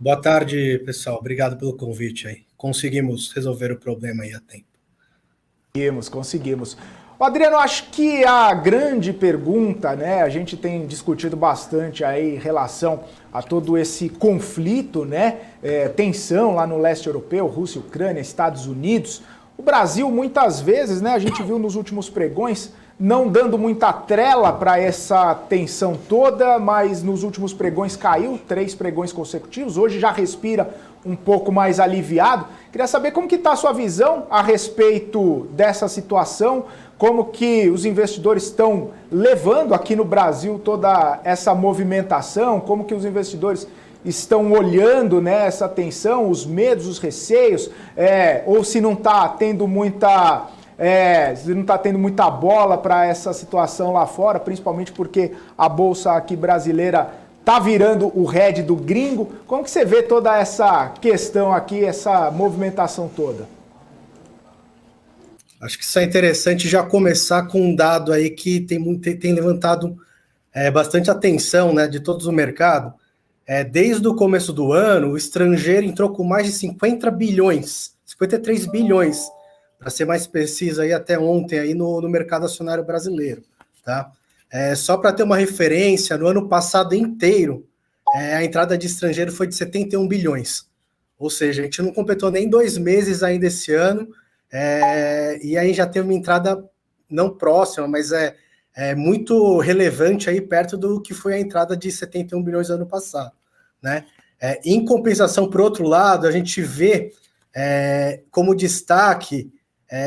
Boa tarde, pessoal. Obrigado pelo convite aí. Conseguimos resolver o problema aí a tempo. Conseguimos. Adriano, acho que a grande pergunta, né, a gente tem discutido bastante aí em relação a todo esse conflito, né, tensão lá no leste europeu, Rússia, Ucrânia, Estados Unidos. O Brasil, muitas vezes, né, a gente viu nos últimos pregões, não dando muita trela para essa tensão toda, mas nos últimos pregões caiu, 3 pregões consecutivos, hoje já respira um pouco mais aliviado. Queria saber como que está a sua visão a respeito dessa situação, como que os investidores estão levando aqui no Brasil toda essa movimentação, como que os investidores estão olhando, né, essa tensão, os medos, os receios, ou se não está tendo muita... se não está tendo muita bola para essa situação lá fora, principalmente porque a bolsa aqui brasileira está virando o head do gringo. Como que você vê toda essa questão aqui, essa movimentação toda? Acho que isso é interessante já começar com um dado aí que tem levantado bastante atenção, né, de todo o mercado. Desde o começo do ano, o estrangeiro entrou com mais de 50 bilhões, 53 bilhões, para ser mais preciso, aí até ontem aí no mercado acionário brasileiro. Tá? Só para ter uma referência, no ano passado inteiro, a entrada de estrangeiro foi de 71 bilhões. Ou seja, a gente não completou nem 2 meses ainda esse ano, e aí já teve uma entrada não próxima, mas muito relevante aí perto do que foi a entrada de 71 bilhões no ano passado. Né? Em compensação, por outro lado, a gente vê como destaque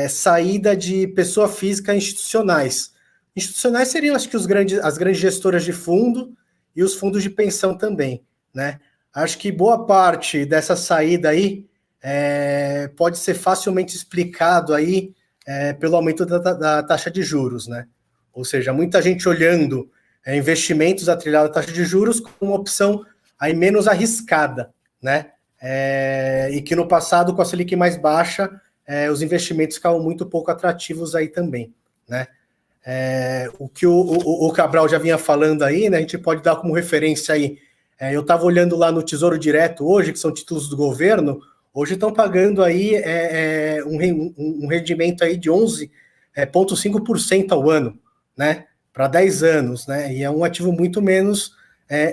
saída de pessoa física institucionais. Institucionais seriam, acho que, as grandes gestoras de fundo e os fundos de pensão também. Né? Acho que boa parte dessa saída aí pode ser facilmente explicado aí pelo aumento da taxa de juros, né? Ou seja, muita gente olhando investimentos atrelados à taxa de juros como uma opção aí menos arriscada, né? E que no passado, com a Selic mais baixa, os investimentos ficavam muito pouco atrativos aí também, né? O que o Cabral já vinha falando aí, né? A gente pode dar como referência aí. Eu estava olhando lá no Tesouro Direto hoje, que são títulos do governo. Hoje estão pagando aí um rendimento aí de 11,5% ao ano, né? Para 10 anos, né? E é um ativo muito menos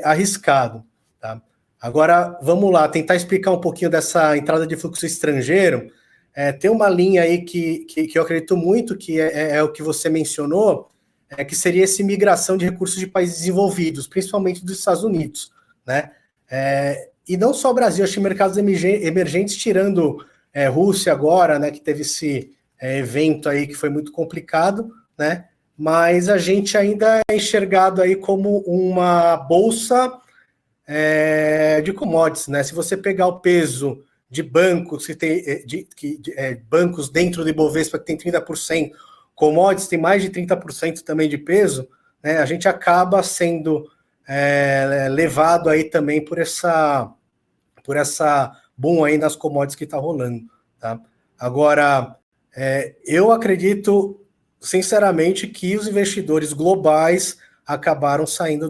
arriscado. Tá? Agora, vamos lá, tentar explicar um pouquinho dessa entrada de fluxo estrangeiro. Tem uma linha aí que eu acredito muito, que é o que você mencionou, que seria essa migração de recursos de países desenvolvidos, principalmente dos Estados Unidos, né? E não só o Brasil, acho que mercados emergentes, tirando Rússia agora, né, que teve esse evento aí que foi muito complicado, né? Mas a gente ainda é enxergado aí como uma bolsa de commodities, né? Se você pegar o peso de bancos que tem bancos dentro do Ibovespa que tem 30%, commodities tem mais de 30% também de peso, né? A gente acaba sendo levado aí também por essa boom aí nas commodities que está rolando. Tá? Agora, eu acredito, sinceramente, que os investidores globais acabaram saindo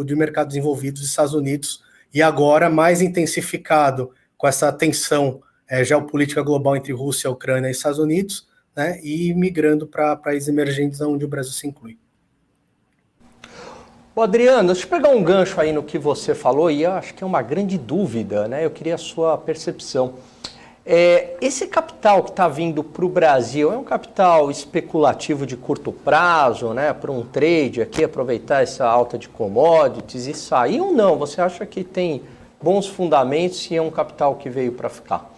de mercados desenvolvidos dos Estados Unidos e agora mais intensificado com essa tensão geopolítica global entre Rússia, Ucrânia e Estados Unidos, né, e migrando para países emergentes onde o Brasil se inclui. Ô Adriano, deixa eu pegar um gancho aí no que você falou, e eu acho que é uma grande dúvida, né? Eu queria a sua percepção. Esse capital que está vindo para o Brasil é um capital especulativo de curto prazo, né? Para um trade aqui, aproveitar essa alta de commodities e sair ou não? Você acha que tem bons fundamentos e é um capital que veio para ficar?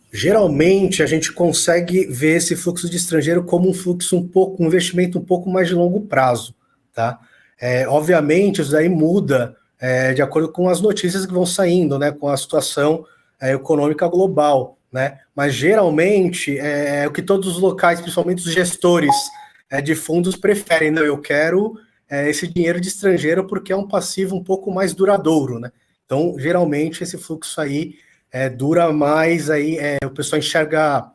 Geralmente a gente consegue ver esse fluxo de estrangeiro como um investimento um pouco mais de longo prazo, tá? Obviamente isso daí muda de acordo com as notícias que vão saindo, né? Com a situação econômica global, né? Mas geralmente é o que todos os locais, principalmente os gestores de fundos preferem. Não, eu quero esse dinheiro de estrangeiro porque é um passivo um pouco mais duradouro, né? Então geralmente esse fluxo aí dura mais, aí o pessoal enxerga,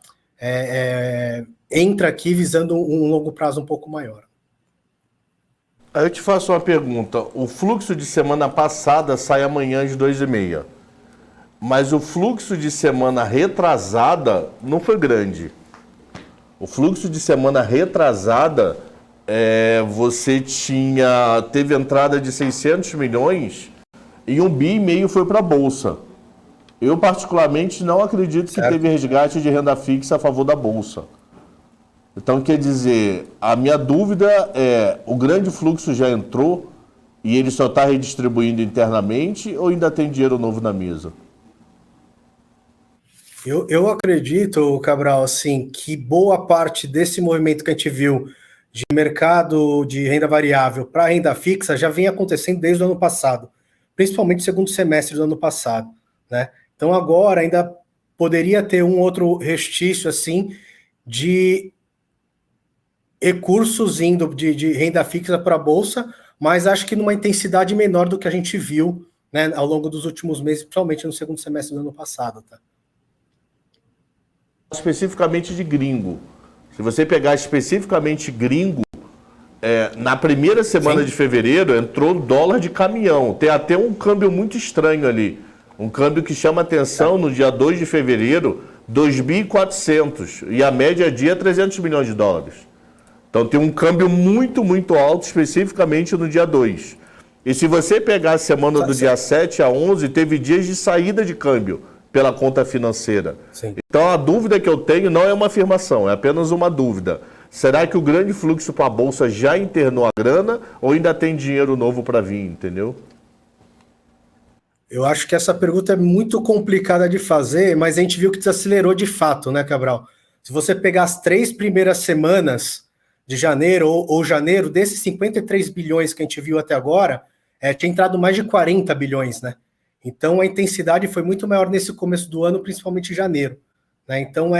entra aqui visando um longo prazo um pouco maior. Aí eu te faço uma pergunta. O fluxo de semana passada sai amanhã às 2h30. Mas o fluxo de semana retrasada não foi grande. O fluxo de semana retrasada, você teve entrada de 600 milhões e 1,5 bi foi para a Bolsa. Eu, particularmente, não acredito que teve resgate de renda fixa a favor da Bolsa. Então, quer dizer, a minha dúvida é, o grande fluxo já entrou e ele só está redistribuindo internamente ou ainda tem dinheiro novo na mesa? Eu acredito, Cabral, assim, que boa parte desse movimento que a gente viu de mercado de renda variável para renda fixa já vem acontecendo desde o ano passado, principalmente no segundo semestre do ano passado, né? Então agora ainda poderia ter um outro restício assim de recursos indo de renda fixa para a Bolsa, mas acho que numa intensidade menor do que a gente viu, né, ao longo dos últimos meses, principalmente no segundo semestre do ano passado, tá? Especificamente de gringo. Se você pegar especificamente gringo, na primeira semana de fevereiro entrou dólar de caminhão. Tem até um câmbio muito estranho ali. Um câmbio que chama atenção no dia 2 de fevereiro, 2.400. E a média dia é 300 milhões de dólares. Então tem um câmbio muito, muito alto, especificamente no dia 2. E se você pegar a semana do dia 7 a 11, teve dias de saída de câmbio pela conta financeira. Sim. Então a dúvida que eu tenho não é uma afirmação, é apenas uma dúvida. Será que o grande fluxo para a Bolsa já internou a grana ou ainda tem dinheiro novo para vir, entendeu? Eu acho que essa pergunta é muito complicada de fazer, mas a gente viu que desacelerou de fato, né, Cabral? Se você pegar as 3 primeiras semanas de janeiro ou janeiro, desses 53 bilhões que a gente viu até agora, tinha entrado mais de 40 bilhões, né? Então a intensidade foi muito maior nesse começo do ano, principalmente em janeiro, né? Então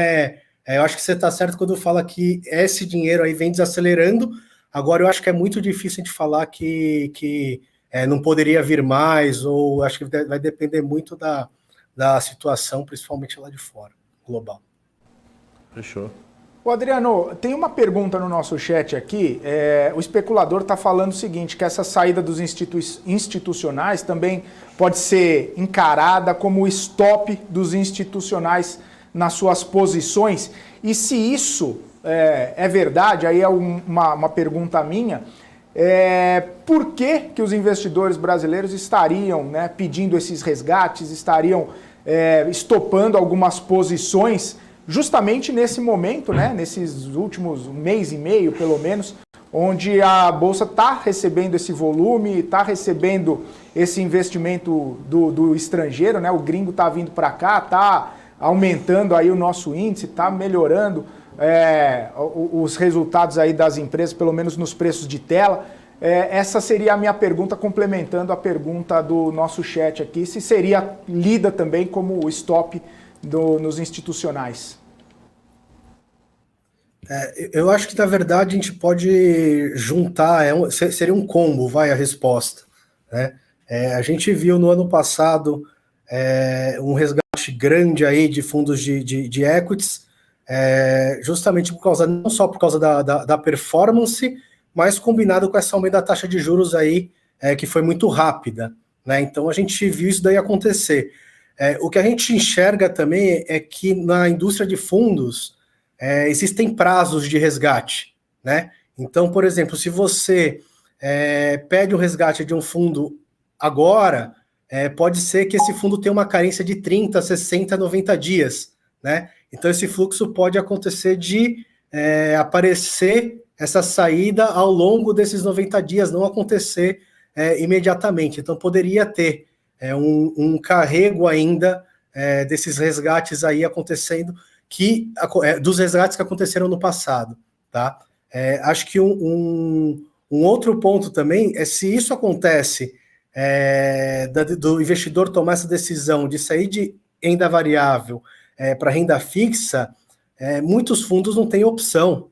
eu acho que você está certo quando fala que esse dinheiro aí vem desacelerando. Agora eu acho que é muito difícil a gente falar que não poderia vir mais, ou acho que vai depender muito da situação, principalmente lá de fora, global. Fechou. Ô Adriano, tem uma pergunta no nosso chat aqui. O especulador está falando o seguinte, que essa saída dos institucionais também pode ser encarada como o stop dos institucionais nas suas posições. E se isso é verdade, aí é uma pergunta minha, por que os investidores brasileiros estariam, né, pedindo esses resgates, estariam estopando algumas posições justamente nesse momento, né, nesses últimos mês e meio, pelo menos, onde a Bolsa está recebendo esse volume, está recebendo esse investimento do estrangeiro, né, o gringo está vindo para cá, está aumentando aí o nosso índice, está melhorando os resultados aí das empresas, pelo menos nos preços de tela. Essa seria a minha pergunta, complementando a pergunta do nosso chat aqui, se seria lida também como o stop nos institucionais. Eu acho que, na verdade, a gente pode juntar, seria um combo, a resposta, né? A gente viu no ano passado um resgate grande aí de fundos de equities, justamente não só por causa da performance, mas combinado com essa aumento da taxa de juros aí, que foi muito rápida, né? Então a gente viu isso daí acontecer. O que a gente enxerga também é que na indústria de fundos existem prazos de resgate, né? Então, por exemplo, se você pede o resgate de um fundo agora, pode ser que esse fundo tenha uma carência de 30, 60, 90 dias, né? Então esse fluxo pode acontecer de aparecer essa saída ao longo desses 90 dias, não acontecer imediatamente. Então poderia ter um carrego ainda desses resgates aí acontecendo, dos resgates que aconteceram no passado, tá? Acho que um outro ponto também é se isso acontece do investidor tomar essa decisão de sair de renda variável para renda fixa, muitos fundos não têm opção,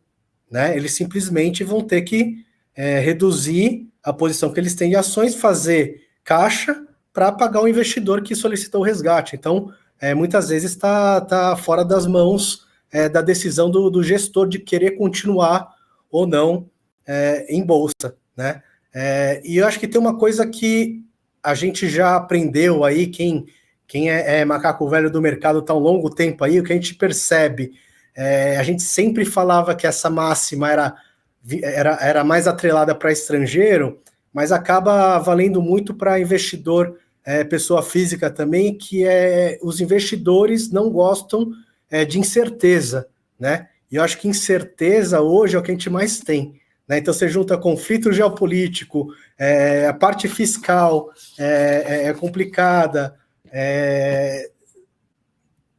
né? Eles simplesmente vão ter que reduzir a posição que eles têm de ações, fazer caixa para pagar o investidor que solicitou o resgate. Então, muitas vezes está fora das mãos da decisão do gestor de querer continuar ou não em bolsa, né? E eu acho que tem uma coisa que a gente já aprendeu aí, quem é macaco velho do mercado está há um longo tempo aí, o que a gente percebe, a gente sempre falava que essa máxima era mais atrelada para estrangeiro, mas acaba valendo muito para investidor, pessoa física também, que os investidores não gostam de incerteza, né? E eu acho que incerteza hoje é o que a gente mais tem, né? Então você junta conflito geopolítico, a parte fiscal é complicada,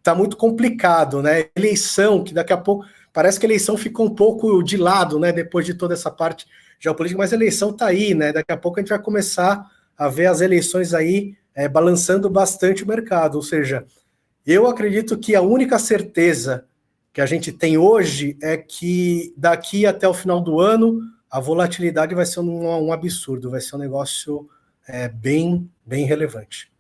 tá muito complicado, né? Eleição, que daqui a pouco parece que a eleição ficou um pouco de lado, né? Depois de toda essa parte geopolítica, mas a eleição tá aí, né? Daqui a pouco a gente vai começar a ver as eleições aí balançando bastante o mercado. Ou seja, eu acredito que a única certeza que a gente tem hoje é que daqui até o final do ano a volatilidade vai ser um absurdo, vai ser um negócio bem relevante.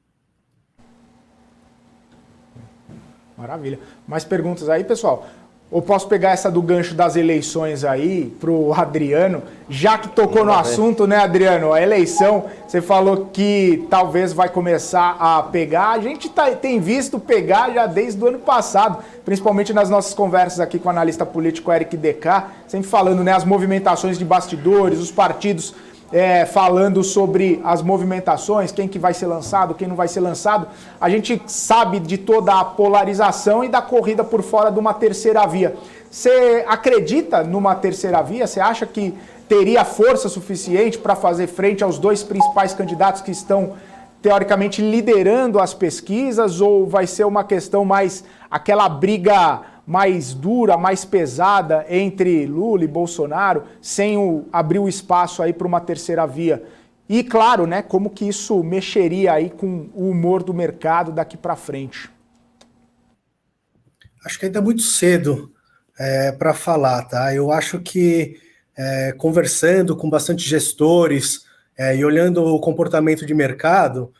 Maravilha. Mais perguntas aí, pessoal? Ou posso pegar essa do gancho das eleições aí pro Adriano, já que tocou no assunto, né, Adriano? A eleição, você falou que talvez vai começar a pegar. A gente tem visto pegar já desde o ano passado, principalmente nas nossas conversas aqui com o analista político Eric Decá, sempre falando, né, as movimentações de bastidores, os partidos falando sobre as movimentações, quem que vai ser lançado, quem não vai ser lançado. A gente sabe de toda a polarização e da corrida por fora de uma terceira via. Você acredita numa terceira via? Você acha que teria força suficiente para fazer frente aos dois principais candidatos que estão, teoricamente, liderando as pesquisas? Ou vai ser uma questão mais aquela briga mais dura, mais pesada entre Lula e Bolsonaro, sem abrir o espaço aí para uma terceira via? E, claro, né, como que isso mexeria aí com o humor do mercado daqui para frente? Acho que ainda é muito cedo para falar, tá? Eu acho que conversando com bastante gestores e olhando o comportamento de mercado,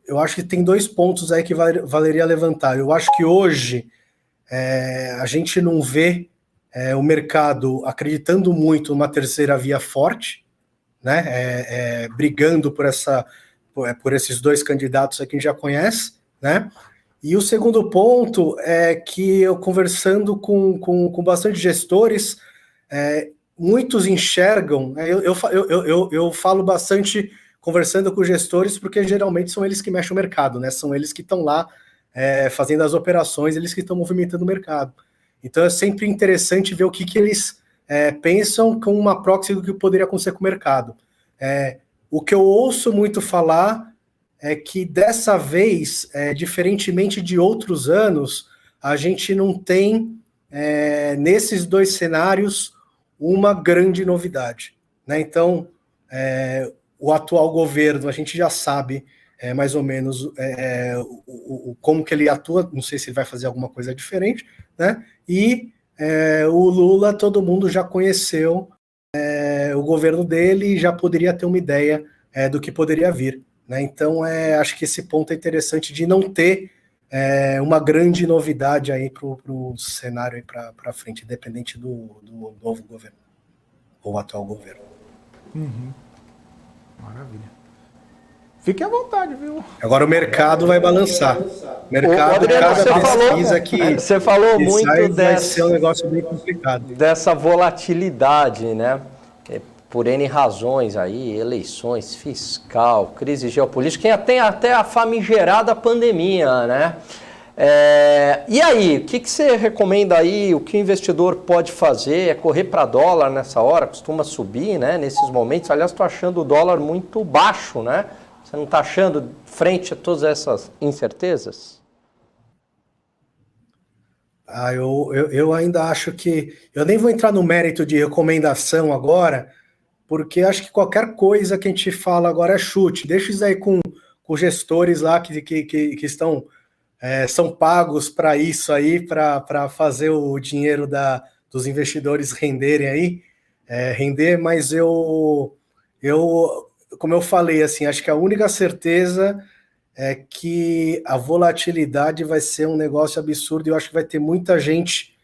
eu acho que tem 2 pontos aí que valeria levantar. Eu acho que hoje a gente não vê o mercado acreditando muito numa terceira via forte, né? Brigando por esses 2 candidatos aqui que a gente já conhece, né? E o segundo ponto é que eu conversando com bastante gestores, muitos enxergam, eu falo bastante conversando com gestores, porque geralmente são eles que mexem o mercado, né? São eles que estão lá fazendo as operações, eles que estão movimentando o mercado. Então é sempre interessante ver o que eles pensam com uma proxy do que poderia acontecer com o mercado. O que eu ouço muito falar é que dessa vez, diferentemente de outros anos, a gente não tem, nesses 2 cenários, uma grande novidade, né? Então, o atual governo, a gente já sabe mais ou menos como que ele atua, não sei se ele vai fazer alguma coisa diferente, né? E o Lula, todo mundo já conheceu o governo dele e já poderia ter uma ideia do que poderia vir, né? Então, acho que esse ponto é interessante de não ter uma grande novidade aí para o cenário aí para frente, independente do novo governo, ou atual governo. Uhum. Maravilha. Fique à vontade, viu? Agora o mercado vai balançar. O mercado, Adriano, cada pesquisa que você falou que muito sai, vai ser um negócio bem complicado. dessa volatilidade, né? Por N razões aí, eleições, fiscal, crise geopolítica, tem até a famigerada pandemia, né? E aí, o que você recomenda aí? O que o investidor pode fazer? É correr para dólar nessa hora? Costuma subir, né? Nesses momentos. Aliás, estou achando o dólar muito baixo, né? Você não está achando frente a todas essas incertezas? Eu ainda acho que... Eu nem vou entrar no mérito de recomendação agora, porque acho que qualquer coisa que a gente fala agora é chute. Deixa isso aí com gestores lá que estão... são pagos para isso aí, para fazer o dinheiro dos investidores renderem aí, render, mas como eu falei, assim, acho que a única certeza é que a volatilidade vai ser um negócio absurdo, e eu acho que vai ter muita gente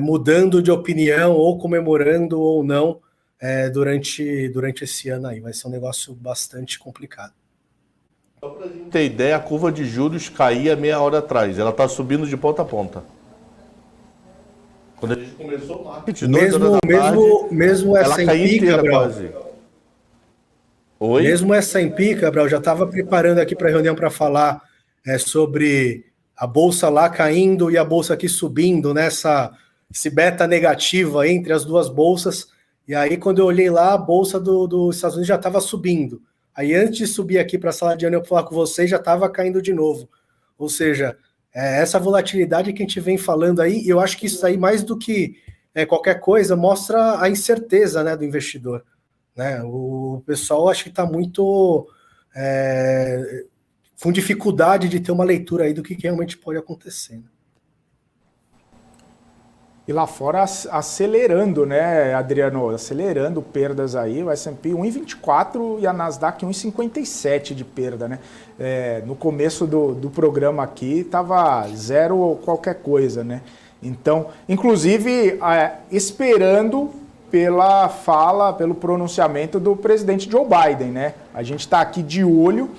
mudando de opinião, ou comemorando ou não, durante esse ano aí. Vai ser um negócio bastante complicado. Só para a gente ter ideia, a curva de juros caía meia hora atrás. Ela está subindo de ponta a ponta. Quando a gente começou o marketing, mesmo essa S&P, Cabral, quase. Oi? Mesmo essa S&P, Cabral, já estava preparando aqui para a reunião para falar sobre a bolsa lá caindo e a bolsa aqui subindo, esse beta negativo aí entre as duas bolsas. E aí, quando eu olhei lá, a bolsa dos Estados Unidos já estava subindo. Aí, antes de subir aqui para a sala de reunião para falar com vocês, já estava caindo de novo. Ou seja, essa volatilidade que a gente vem falando aí, eu acho que isso aí, mais do que qualquer coisa, mostra a incerteza, né, do investidor. Né? O pessoal acho que está muito com dificuldade de ter uma leitura aí do que realmente pode acontecer. Né? E lá fora acelerando, né, Adriano? Acelerando perdas aí, o S&P 1,24 e a Nasdaq 1,57 de perda, né? No começo do programa aqui estava zero ou qualquer coisa, né? Então, inclusive, esperando pela fala, pelo pronunciamento do presidente Joe Biden, né? A gente está aqui de olho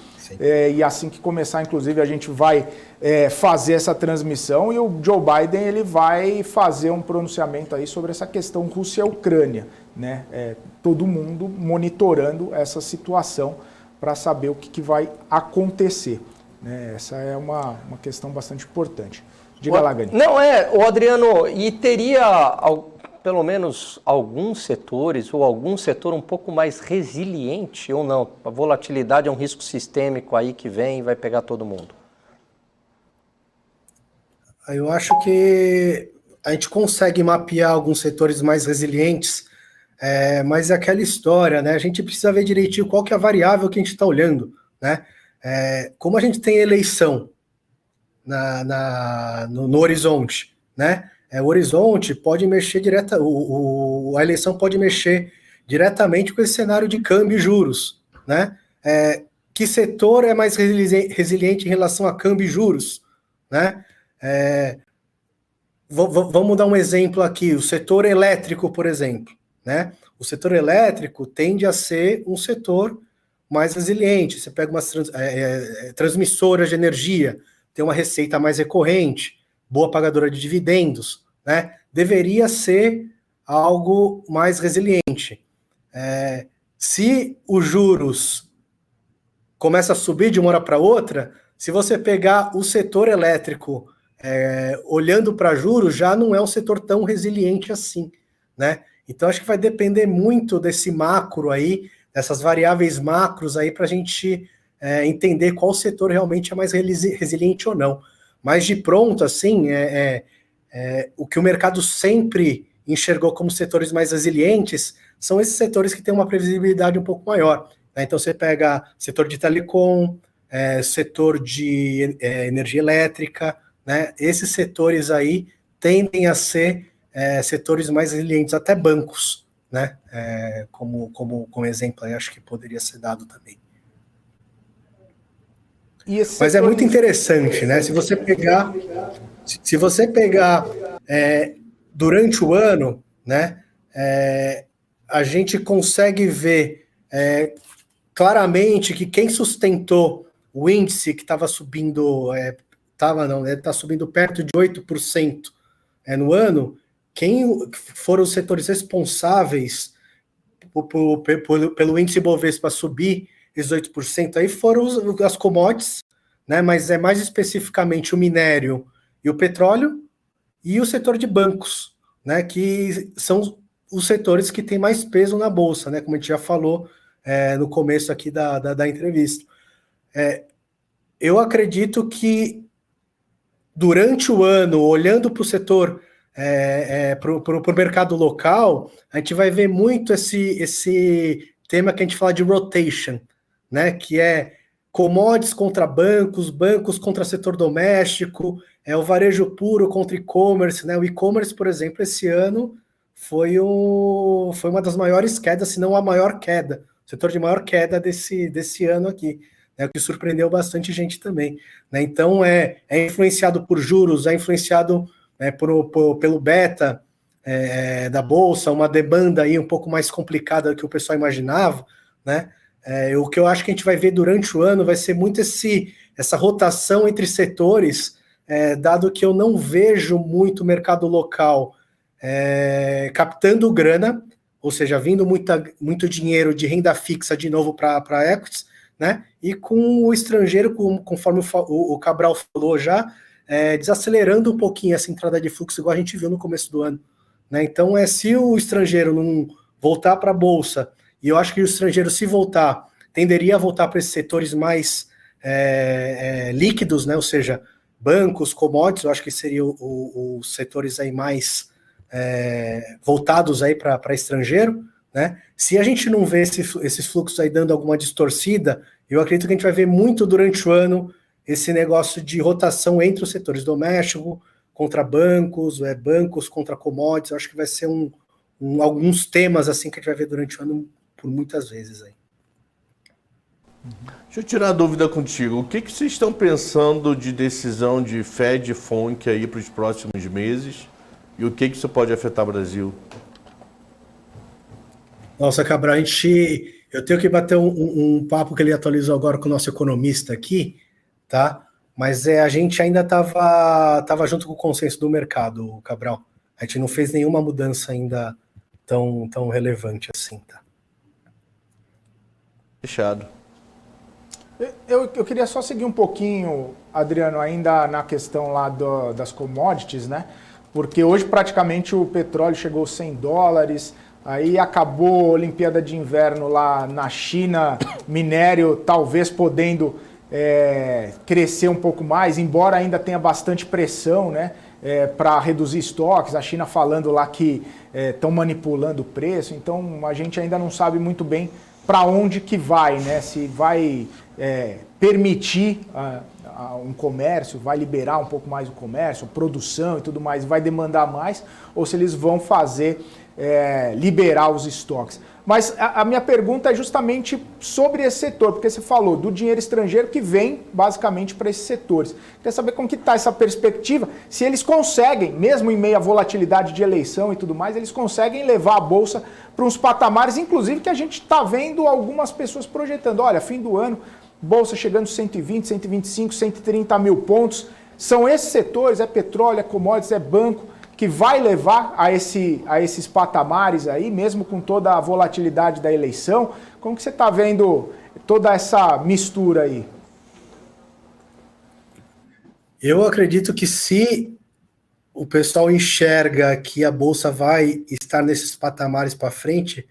e assim que começar, inclusive, a gente vai fazer essa transmissão e o Joe Biden ele vai fazer um pronunciamento aí sobre essa questão Rússia-Ucrânia, né? Todo mundo monitorando essa situação para saber o que vai acontecer, né? Essa é uma questão bastante importante. Diga lá, Gani. Não, o Adriano, e teria pelo menos alguns setores ou algum setor um pouco mais resiliente ou não? A volatilidade é um risco sistêmico aí que vem e vai pegar todo mundo. Eu acho que a gente consegue mapear alguns setores mais resilientes, mas é aquela história, né? A gente precisa ver direitinho qual que é a variável que a gente está olhando, né? Como a gente tem eleição no horizonte, né? O horizonte pode mexer a eleição pode mexer diretamente com esse cenário de câmbio e juros, né? Que setor é mais resiliente em relação a câmbio e juros, né? Vamos dar um exemplo aqui, o setor elétrico, por exemplo, né? O setor elétrico tende a ser um setor mais resiliente. Você pega umas transmissoras de energia, tem uma receita mais recorrente, boa pagadora de dividendos, né? Deveria ser algo mais resiliente. Se os juros começam a subir de uma hora para outra, se você pegar o setor elétrico olhando para juros, já não é um setor tão resiliente assim, né? Então, acho que vai depender muito desse macro aí, dessas variáveis macros aí, para a gente entender qual setor realmente é mais resiliente ou não. Mas de pronto, assim, o que o mercado sempre enxergou como setores mais resilientes são esses setores que têm uma previsibilidade um pouco maior. Né? Então, você pega setor de telecom, setor de energia elétrica, né? Esses setores aí tendem a ser setores mais resilientes, até bancos, né? Como exemplo, aí acho que poderia ser dado também. Mas é muito interessante, né? Se você pegar durante o ano, né? A gente consegue ver claramente que quem sustentou o índice que estava subindo, está subindo perto de 8% no ano, quem foram os setores responsáveis pelo índice Bovespa subir esses 8% aí foram as commodities, né? Mas mais especificamente o minério e o petróleo e o setor de bancos, né? Que são os setores que têm mais peso na bolsa, né? Como a gente já falou no começo aqui da entrevista. Eu acredito que durante o ano, olhando para o setor, para o mercado local, a gente vai ver muito esse tema que a gente fala de rotation, né? Que é commodities contra bancos, bancos contra setor doméstico, o varejo puro contra e-commerce, né? O e-commerce, por exemplo, esse ano foi uma das maiores quedas, se não a maior queda, o setor de maior queda desse ano aqui. O que surpreendeu bastante gente também. Né? Então, é influenciado por juros, é influenciado pelo beta da Bolsa, uma demanda aí um pouco mais complicada do que o pessoal imaginava, né? O que eu acho que a gente vai ver durante o ano vai ser muito essa rotação entre setores, dado que eu não vejo muito mercado local captando grana, ou seja, vindo muito dinheiro de renda fixa de novo para equities, né? E com o estrangeiro, conforme o Cabral falou já, desacelerando um pouquinho essa entrada de fluxo, igual a gente viu no começo do ano, né? Então, se o estrangeiro não voltar para a Bolsa, e eu acho que o estrangeiro, se voltar, tenderia a voltar para esses setores mais líquidos, né? Ou seja, bancos, commodities, eu acho que seriam os setores aí mais voltados aí para estrangeiro, né? Se a gente não vê esses fluxos aí dando alguma distorcida, eu acredito que a gente vai ver muito durante o ano esse negócio de rotação entre os setores doméstico, contra bancos, bancos contra commodities. Eu acho que vai ser alguns temas assim que a gente vai ver durante o ano por muitas vezes aí. Deixa eu tirar a dúvida contigo. O que vocês estão pensando de decisão de Fed e FONC aí para os próximos meses? E o que isso pode afetar o Brasil? Nossa, Cabral, eu tenho que bater um papo que ele atualizou agora com o nosso economista aqui, tá? Mas a gente ainda estava junto com o consenso do mercado, Cabral. A gente não fez nenhuma mudança ainda tão relevante assim, tá? Fechado. Eu queria só seguir um pouquinho, Adriano, ainda na questão lá das commodities, né? Porque hoje praticamente o petróleo chegou aos $100, aí acabou a Olimpíada de Inverno lá na China, minério talvez podendo crescer um pouco mais, embora ainda tenha bastante pressão, né? Para reduzir estoques, a China falando lá que estão manipulando o preço, então a gente ainda não sabe muito bem para onde que vai, né? Se vai permitir um comércio, vai liberar um pouco mais o comércio, produção e tudo mais, vai demandar mais, ou se eles vão fazer liberar os estoques. Mas a minha pergunta é justamente sobre esse setor, porque você falou do dinheiro estrangeiro que vem basicamente para esses setores. Quer saber como que está essa perspectiva, se eles conseguem, mesmo em meio à volatilidade de eleição e tudo mais, eles conseguem levar a Bolsa para uns patamares, inclusive que a gente está vendo algumas pessoas projetando. Olha, fim do ano, Bolsa chegando 120, 125, 130 mil pontos. São esses setores, petróleo, commodities, banco, que vai levar a esses patamares aí, mesmo com toda a volatilidade da eleição. Como que você está vendo toda essa mistura aí? Eu acredito que se o pessoal enxerga que a Bolsa vai estar nesses patamares para frente,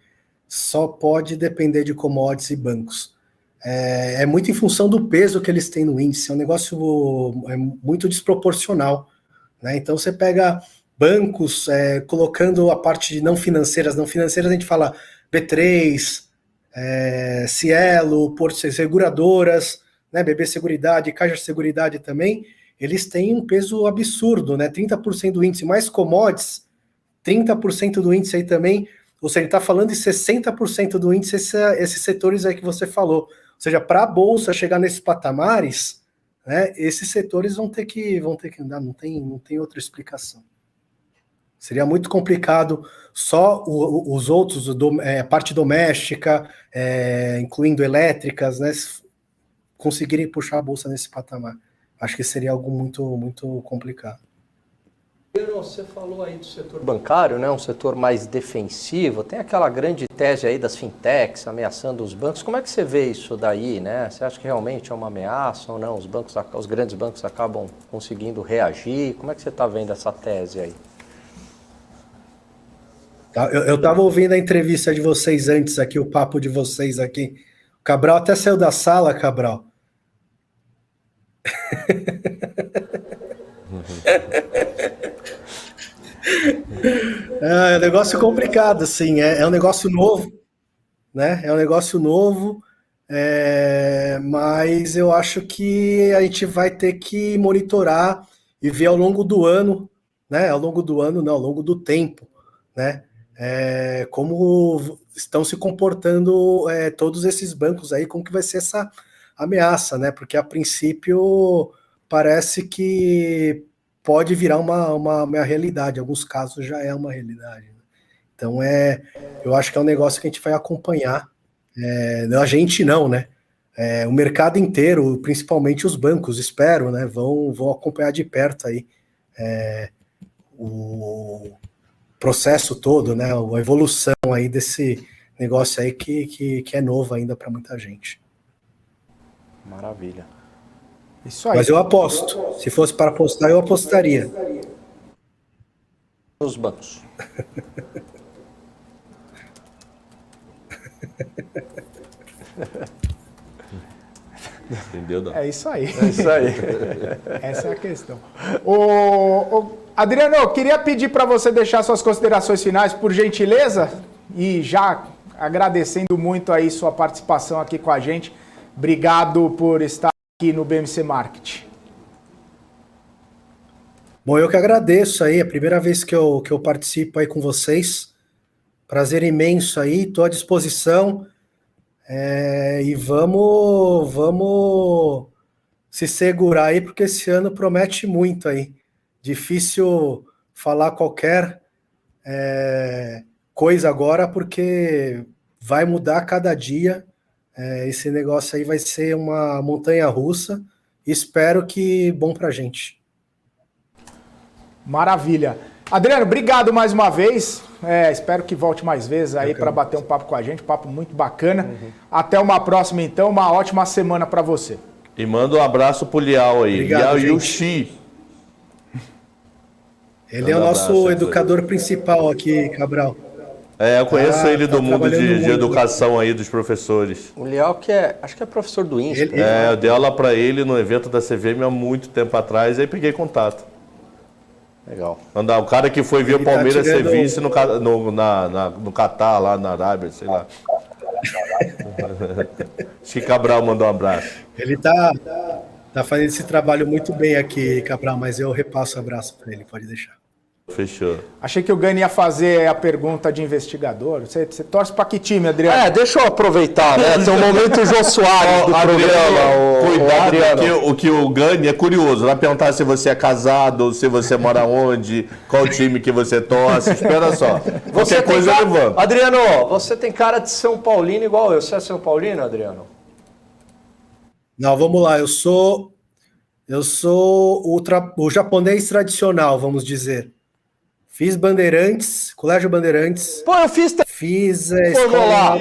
só pode depender de commodities e bancos. É muito em função do peso que eles têm no índice, é um negócio muito desproporcional, né? Então você pega bancos colocando a parte de não financeiras a gente fala B3, Cielo, Porto Seguradoras, né, BB Seguridade, Caixa Seguridade também, eles têm um peso absurdo, né? 30% do índice, mais commodities, 30% do índice aí também, ou seja, ele está falando de 60% do índice, esses setores aí que você falou. Ou seja, para a Bolsa chegar nesses patamares, né, esses setores vão ter que andar, não tem outra explicação. Seria muito complicado só os outros, a parte doméstica, incluindo elétricas, né, conseguirem puxar a Bolsa nesse patamar. Acho que seria algo muito, muito complicado. Você falou aí do setor bancário, né, um setor mais defensivo. Tem aquela grande tese aí das fintechs ameaçando os bancos. Como é que você vê isso daí, né? Você acha que realmente é uma ameaça ou não? Os grandes bancos acabam conseguindo reagir? Como é que você está vendo essa tese aí? Eu estava ouvindo a entrevista de vocês antes aqui, o papo de vocês aqui. O Cabral até saiu da sala, Cabral. É um negócio complicado, assim, é um negócio novo, né? É um negócio novo, mas eu acho que a gente vai ter que monitorar e ver ao longo do ano, né? Ao longo do ano, não, ao longo do tempo, né? Como estão se comportando todos esses bancos aí, como que vai ser essa ameaça, né? Porque a princípio parece que pode virar uma realidade. Em alguns casos já é uma realidade. Então, eu acho que é um negócio que a gente vai acompanhar. A gente não, né? O mercado inteiro, principalmente os bancos, espero, né? Vão acompanhar de perto aí o processo todo, né? A evolução aí desse negócio aí que é novo ainda para muita gente. Maravilha. Isso aí. Mas eu aposto. Se fosse para apostar, eu apostaria. Nos bancos. Entendeu? Não? É isso aí. É isso aí. Essa é a questão. Adriano, eu queria pedir para você deixar suas considerações finais, por gentileza, e já agradecendo muito aí sua participação aqui com a gente. Obrigado por estar aqui no BMC Market. Bom, eu que agradeço aí, é a primeira vez que eu participo aí com vocês. Prazer imenso aí, estou à disposição. E vamos se segurar aí, porque esse ano promete muito aí. Difícil falar qualquer coisa agora, porque vai mudar cada dia. Esse negócio aí vai ser uma montanha-russa. Espero que bom pra gente. Maravilha. Adriano, obrigado mais uma vez. Espero que volte mais vezes aí para bater um papo com a gente. Papo muito bacana. Uhum. Até uma próxima, então. Uma ótima semana para você. E manda um abraço pro Liao aí. Obrigado, Liao Yuxi. Ele é o nosso educador principal aqui, Cabral. Eu conheço ele do mundo de educação aí, dos professores. O Liao, acho que é professor do INSPER. Eu dei aula para ele no evento da CVM há muito tempo atrás, aí peguei contato. Legal. O cara que foi ver o Palmeiras ser vice no Catar, lá na Arábia, sei lá. Chico Cabral mandou um abraço. Ele tá fazendo esse trabalho muito bem aqui, Cabral, mas eu repasso o abraço para ele, pode deixar. Fechou. Achei que o Gani ia fazer a pergunta de investigador. Você torce para que time, Adriano? Deixa eu aproveitar, né? Tem um momento Jô Soares do programa. Cuidado, que o Gani é curioso. Vai perguntar se você é casado, se você mora onde, qual time que você torce. Espera só. Qualquer coisa eu levanto. Adriano, você tem cara de São Paulino igual eu. Você é São Paulino, Adriano? Não, vamos lá. Eu sou o japonês tradicional, vamos dizer. Fiz Bandeirantes, Colégio Bandeirantes. Pô, eu fiz... Fiz escola... lá.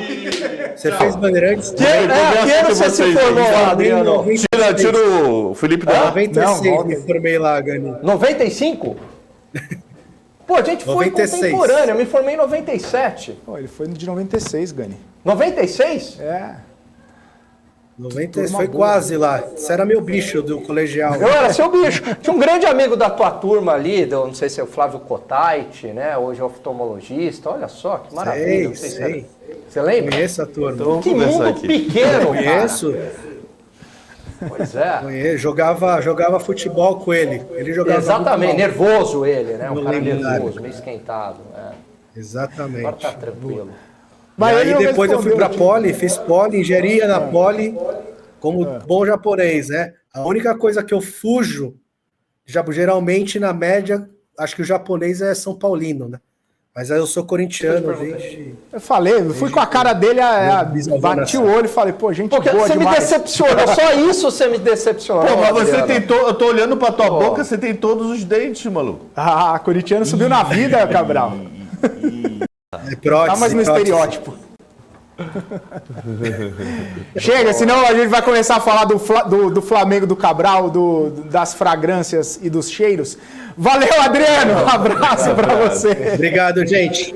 Você fez Bandeirantes? Que ano você se formou lá, Adriano? Tira o Felipe da... 96 me formei lá, Gani. 95? Pô, a gente foi 96. contemporâneo. Eu me formei em 97. Pô, ele foi de 96, Gani. 96? 96 foi quase lá. Você era meu bicho do colegial. Eu era seu bicho. Tinha um grande amigo da tua turma ali, não sei se é o Flávio Cotait, né? Hoje é oftalmologista. Olha só, que maravilha. Sei. Você lembra? Conheço a turma. Então, que mundo pequeno, Conheço. Cara. Pois é. Conheço. Jogava futebol com ele. Ele jogava exatamente, nervoso ele, né? Um cara lendário. nervoso, meio esquentado. Exatamente. Agora tá tranquilo. Mas e aí depois eu fui para Poli, fiz Poli, engenharia na Poli, como bom japonês, né? A única coisa que eu fujo, geralmente na média, acho que o japonês é São Paulino, né? Mas aí eu sou corintiano, gente. Eu falei, eu fui com a cara dele, bati o olho e falei, pô, gente porque boa você demais. me decepcionou, só isso você me decepcionou. Pô, mas você tem eu tô olhando pra tua boca, você tem todos os dentes, maluco. Corintiano subiu na vida, Cabral. Prótese, tá mais no estereótipo. Chega, senão a gente vai começar a falar do Flamengo, do Cabral, das fragrâncias e dos cheiros. Valeu, Adriano! Um abraço pra você. Obrigado, gente.